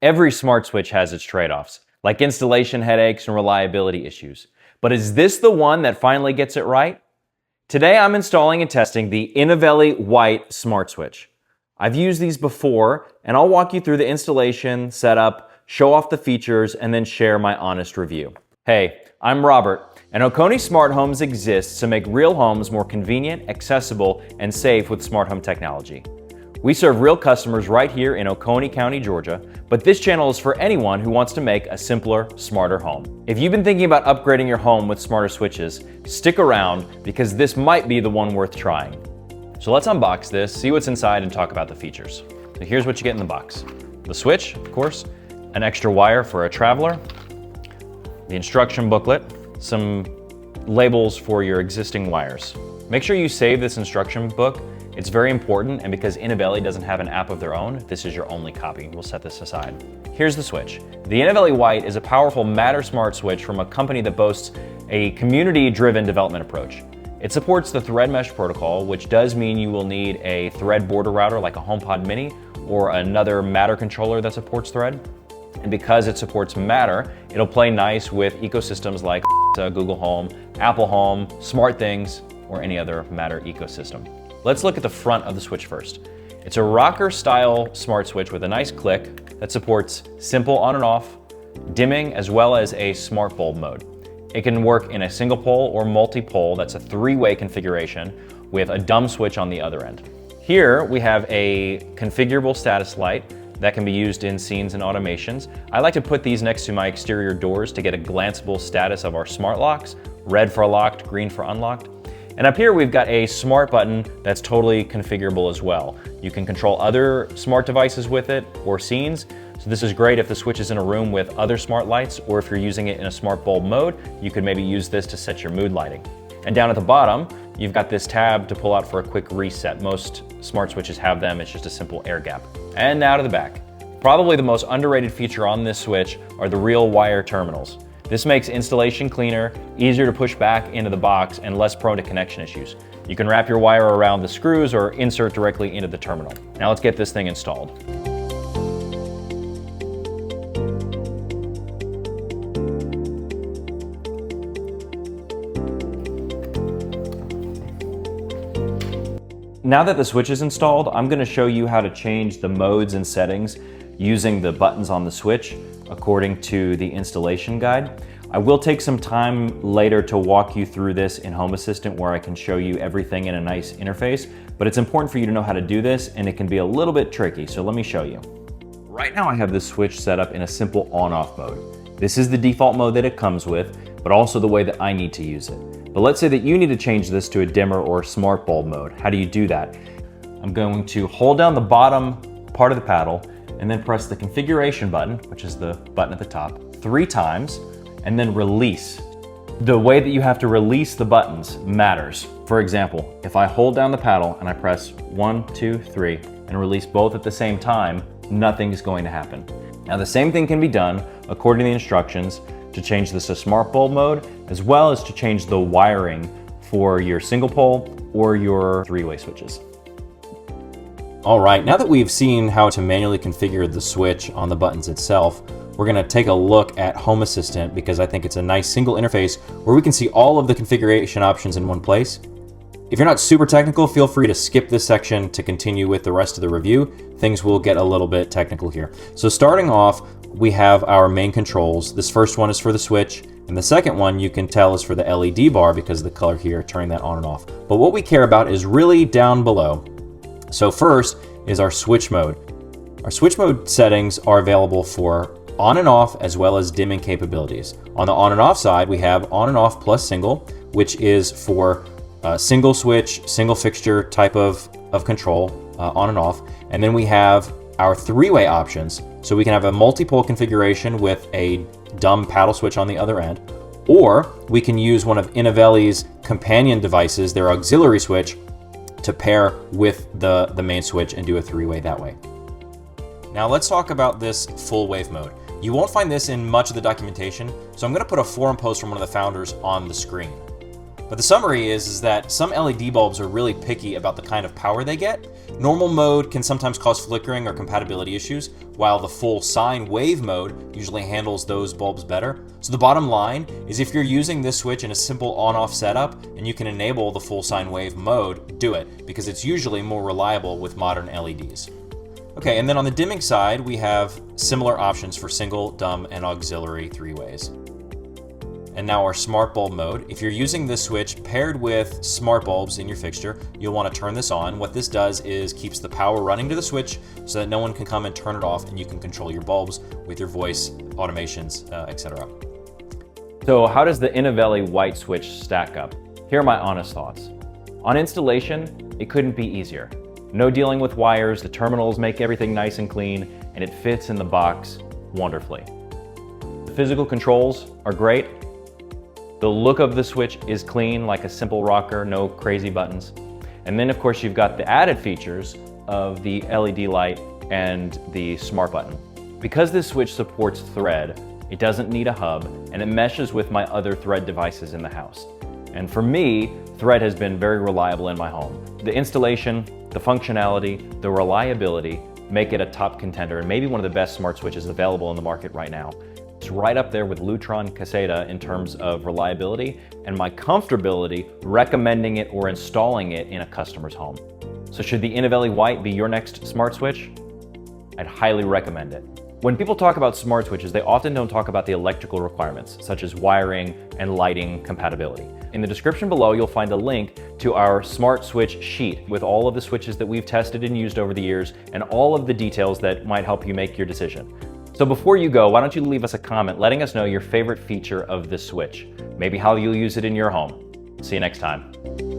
Every smart switch has its trade-offs, like installation headaches and reliability issues. But is this the one that finally gets it right? Today I'm installing and testing the Inovelli White smart switch. I've used these before, and I'll walk you through the installation, setup, show off the features, and then share my honest review. Hey, I'm Robert, and Oconee Smart Homes exists to make real homes more convenient, accessible, and safe with smart home technology. We serve real customers right here in Oconee County, Georgia, but this channel is for anyone who wants to make a simpler, smarter home. If you've been thinking about upgrading your home with smarter switches, stick around because this might be the one worth trying. So let's unbox this, see what's inside, and talk about the features. So here's what you get in the box. The switch, of course, an extra wire for a traveler, the instruction booklet, some labels for your existing wires. Make sure you save this instruction book. It's very important, and because Inovelli doesn't have an app of their own, this is your only copy. We'll set this aside. Here's the switch. The Inovelli White is a powerful Matter Smart switch from a company that boasts a community-driven development approach. It supports the Thread Mesh protocol, which does mean you will need a Thread border router like a HomePod Mini or another Matter controller that supports Thread. And because it supports Matter, it'll play nice with ecosystems like Google Home, Apple Home, SmartThings, or any other Matter ecosystem. Let's look at the front of the switch first. It's a rocker-style smart switch with a nice click that supports simple on and off, dimming, as well as a smart bulb mode. It can work in a single pole or multi-pole. That's a three-way configuration with a dumb switch on the other end. Here we have a configurable status light that can be used in scenes and automations. I like to put these next to my exterior doors to get a glanceable status of our smart locks, red for locked, green for unlocked. And up here we've got a smart button that's totally configurable as well. You can control other smart devices with it or scenes. So this is great if the switch is in a room with other smart lights, or if you're using it in a smart bulb mode, you could maybe use this to set your mood lighting. And down at the bottom, you've got this tab to pull out for a quick reset. Most smart switches have them. It's just a simple air gap. And now to the back. Probably the most underrated feature on this switch are the real wire terminals. This makes installation cleaner, easier to push back into the box, and less prone to connection issues. You can wrap your wire around the screws or insert directly into the terminal. Now let's get this thing installed. Now that the switch is installed, I'm going to show you how to change the modes and settings using the buttons on the switch according to the installation guide. I will take some time later to walk you through this in Home Assistant where I can show you everything in a nice interface, but it's important for you to know how to do this, and it can be a little bit tricky, so let me show you. Right now I have this switch set up in a simple on-off mode. This is the default mode that it comes with, but also the way that I need to use it. But let's say that you need to change this to a dimmer or smart bulb mode. How do you do that? I'm going to hold down the bottom part of the paddle and then press the configuration button, which is the button at the top, 3 times, and then release. The way that you have to release the buttons matters. For example, if I hold down the paddle and I press 1, 2, 3, and release both at the same time, nothing's going to happen. Now the same thing can be done according to the instructions to change this to smart bulb mode, as well as to change the wiring for your single pole or your three-way switches. All right, now that we've seen how to manually configure the switch on the buttons itself, we're gonna take a look at Home Assistant because I think it's a nice single interface where we can see all of the configuration options in one place. If you're not super technical, feel free to skip this section to continue with the rest of the review. Things will get a little bit technical here. So starting off, we have our main controls. This first one is for the switch, and the second one you can tell is for the LED bar because of the color here, turning that on and off. But what we care about is really down below. So first is our switch mode. Our switch mode settings are available for on and off as well as dimming capabilities. On the on and off side, we have on and off plus single, which is for single switch, single fixture type of control, on and off. And then we have our three-way options. So we can have a multi-pole configuration with a dumb paddle switch on the other end, or we can use one of Inovelli's companion devices, their auxiliary switch, to pair with the main switch and do a three-way that way. Now let's talk about this full wave mode. You won't find this in much of the documentation, so I'm going to put a forum post from one of the founders on the screen. But the summary is that some LED bulbs are really picky about the kind of power they get. Normal mode can sometimes cause flickering or compatibility issues, while the full sine wave mode usually handles those bulbs better. So the bottom line is if you're using this switch in a simple on-off setup and you can enable the full sine wave mode, do it, because it's usually more reliable with modern LEDs. Okay, and then on the dimming side, we have similar options for single, dumb, and auxiliary three-ways. And now our smart bulb mode. If you're using this switch paired with smart bulbs in your fixture, you'll want to turn this on. What this does is keeps the power running to the switch so that no one can come and turn it off, and you can control your bulbs with your voice, automations, etc. So how does the Inovelli White switch stack up? Here are my honest thoughts. On installation, it couldn't be easier. No dealing with wires, the terminals make everything nice and clean, and it fits in the box wonderfully. The physical controls are great. The look of the switch is clean, like a simple rocker, no crazy buttons. And then of course you've got the added features of the LED light and the smart button. Because this switch supports Thread, it doesn't need a hub, and it meshes with my other Thread devices in the house. And for me, Thread has been very reliable in my home. The installation, the functionality, the reliability make it a top contender and maybe one of the best smart switches available in the market right now. It's right up there with Lutron Caseta in terms of reliability and my comfortability recommending it or installing it in a customer's home. So should the Inovelli White be your next smart switch? I'd highly recommend it. When people talk about smart switches, they often don't talk about the electrical requirements, such as wiring and lighting compatibility. In the description below, you'll find a link to our smart switch sheet with all of the switches that we've tested and used over the years and all of the details that might help you make your decision. So before you go, why don't you leave us a comment letting us know your favorite feature of this switch, maybe how you'll use it in your home. See you next time.